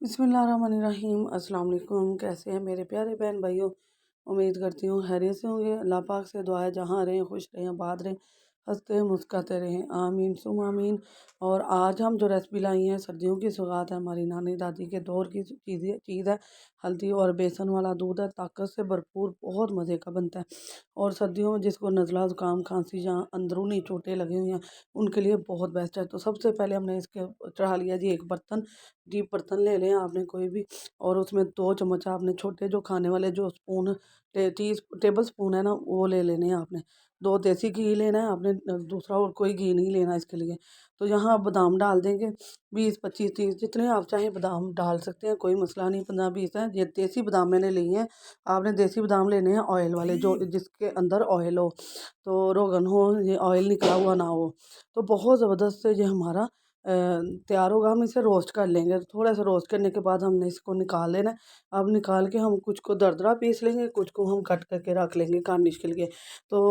बिस्मिल्लाहिर्रहमानिर्रहीम। अस्सलाम वालेकुम। कैसे हैं मेरे प्यारे बहन भाइयों? उम्मीद करती हूँ खैरियत से होंगे। अल्लाह पाक से दुआ है जहाँ रहें खुश रहें, आबाद रहें, हंसते मुस्कुराते रहें, आमीन सुम आमीन। और आज हम जो रेसिपी लाई हैं, सर्दियों की सौगात है, हमारी नानी दादी के दौर की चीज़ है। हल्दी और बेसन वाला दूध है, ताकत से भरपूर, बहुत मज़े का बनता है। और सर्दियों में जिसको नज़ला ज़ुकाम खांसी या अंदरूनी चोटें लगी हुई हैं, उनके लिए बहुत बेस्ट है। तो सबसे पहले हमने इसके चढ़ा लिया जी एक बर्तन। डीप बर्तन ले लें आपने कोई भी, और उसमें 2 चम्मच आपने छोटे जो खाने वाले जो स्पून टेबल स्पून है ना, वो ले लेने हैं आपने। 2 देसी घी लेना है आपने, दूसरा और कोई घी नहीं लेना इसके लिए। तो यहाँ आप बादाम डाल देंगे, 20 25 30 जितने आप चाहें बादाम डाल सकते हैं, कोई मसला नहीं। 15 20 है, ये देसी बादाम मैंने लिए हैं। आपने देसी बादाम लेने हैं ऑयल वाले, जो जिसके अंदर ऑयल हो, तो रोगन हो, ये ऑयल निकला हुआ ना हो। तो बहुत ज़बरदस्त से ये हमारा तैयार होगा। हम इसे रोस्ट कर लेंगे। थोड़ा सा रोस्ट करने के बाद हमने इसको निकाल लेना है। अब निकाल के हम कुछ को दरदरा पीस लेंगे, कुछ को हम कट करके रख लेंगे गार्निश के लिए। तो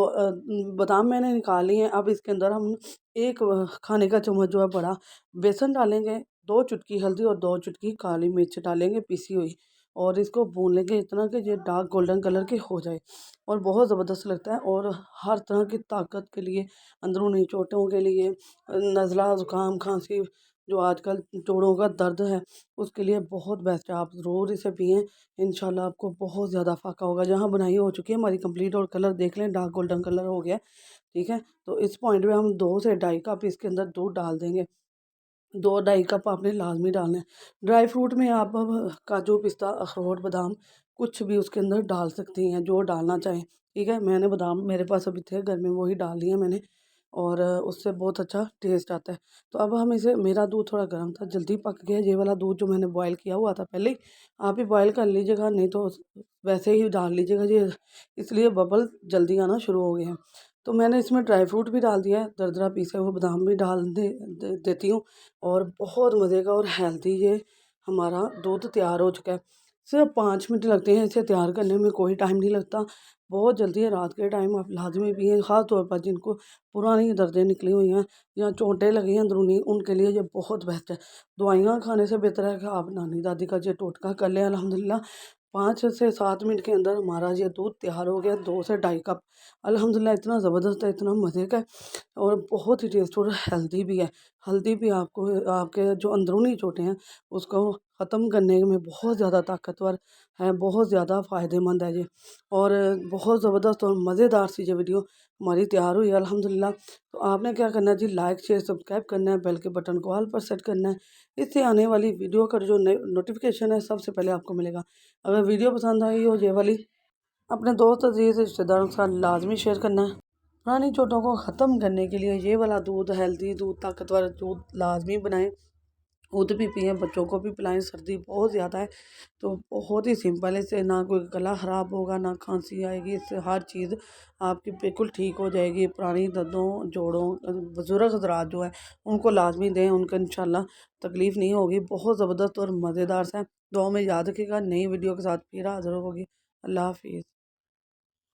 बादाम मैंने निकाल लिए हैं। अब इसके अंदर हम एक खाने का चम्मच जो है बड़ा बेसन डालेंगे, 2 चुटकी हल्दी और 2 चुटकी काली मिर्च डालेंगे पिसी हुई, और इसको भून लेंगे इतना कि ये डार्क गोल्डन कलर के हो जाए। और बहुत ज़बरदस्त लगता है, और हर तरह की ताकत के लिए, अंदरूनी चोटों के लिए, नज़ला ज़ुकाम खांसी, जो आजकल जोड़ों का दर्द है, उसके लिए बहुत बेस्ट है। आप ज़रूर इसे पिएं, इंशाल्लाह आपको बहुत ज़्यादा फ़ायदा होगा। जहाँ बनाई हो चुकी है हमारी कंप्लीट, और कलर देख लें, डार्क गोल्डन कलर हो गया। ठीक है, तो इस पॉइंट पे हम 2 से 2.5 कप इसके अंदर दूध डाल देंगे। 2 2.5 कप आपने लाजमी डालना है। ड्राई फ्रूट में आप अब काजू पिस्ता अखरोट बादाम कुछ भी उसके अंदर डाल सकती हैं, जो डालना चाहें। ठीक है, मैंने बादाम मेरे पास अभी थे घर में, वही डाल दिए मैंने, और उससे बहुत अच्छा टेस्ट आता है। तो अब हम इसे, मेरा दूध थोड़ा गर्म था, जल्दी पक गया। ये वाला दूध जो मैंने बॉयल किया हुआ था पहले ही, आप ही बॉयल कर लीजिएगा, नहीं तो वैसे ही डाल लीजिएगा ये, इसलिए बबल जल्दी आना शुरू हो गए हैं। तो मैंने इसमें ड्राई फ्रूट भी डाल दिया है, दरदरा पीसे हुए बादाम भी डाल देती हूँ। और बहुत मज़े का और हेल्दी ये हमारा दूध तैयार हो चुका है। सिर्फ 5 मिनट लगते हैं इसे तैयार करने में, कोई टाइम नहीं लगता, बहुत जल्दी है। रात के टाइम आप लाजमी पिएं, ख़ास तौर पर जिनको पुरानी दर्दें निकली हुई हैं या चोटें लगी हैं अंदरूनी, उनके लिए ये बहुत बेस्ट है। दवाइयाँ खाने से बेहतर है कि आप नानी दादी का ये टोटका कर लें। अल्हम्दुलिल्लाह 5 से 7 मिनट के अंदर हमारा ये दूध तैयार हो गया, 2 से 2.5 कप। अल्हम्दुलिल्लाह इतना ज़बरदस्त है, इतना मज़े का है, और बहुत ही टेस्ट और हेल्दी भी है। हल्दी भी आपको आपके जो अंदरूनी चोटें हैं उसको ख़त्म करने में बहुत ज़्यादा ताकतवर है, बहुत ज़्यादा फ़ायदेमंद है ये। और बहुत ज़बरदस्त और मज़ेदार सी ये वीडियो हमारी तैयार हुई है अल्हम्दुलिल्लाह। तो आपने क्या करना है जी, लाइक शेयर सब्सक्राइब करना है, बेल के बटन को ऑल पर सेट करना है। इससे आने वाली वीडियो का जो नोटिफिकेशन है सबसे पहले आपको मिलेगा। अगर वीडियो पसंद आई हो ये वाली, अपने दोस्त अजीज़ रिश्तेदारों के साथ लाजमी शेयर करना है। पुरानी चोटों को ख़त्म करने के लिए ये वाला दूध, हेल्दी दूध, ताकतवर दूध लाजमी बनाएं। खुद भी पिएं, बच्चों को भी पिलाएं। सर्दी बहुत ज़्यादा है, तो बहुत ही सिंपल है, इससे ना कोई गला ख़राब होगा, ना खांसी आएगी, इससे हर चीज़ आपकी बिल्कुल ठीक हो जाएगी। पुरानी दर्दों जोड़ों, बुज़ुर्ग हज़रात जो है उनको लाजमी दें, उनको इंशाल्लाह तकलीफ़ नहीं होगी। बहुत ज़बरदस्त और मज़ेदार सा है। दुआ में याद रखिएगा, नई वीडियो के साथ फिर हाज़िर होगी। अल्लाह हाफिज़।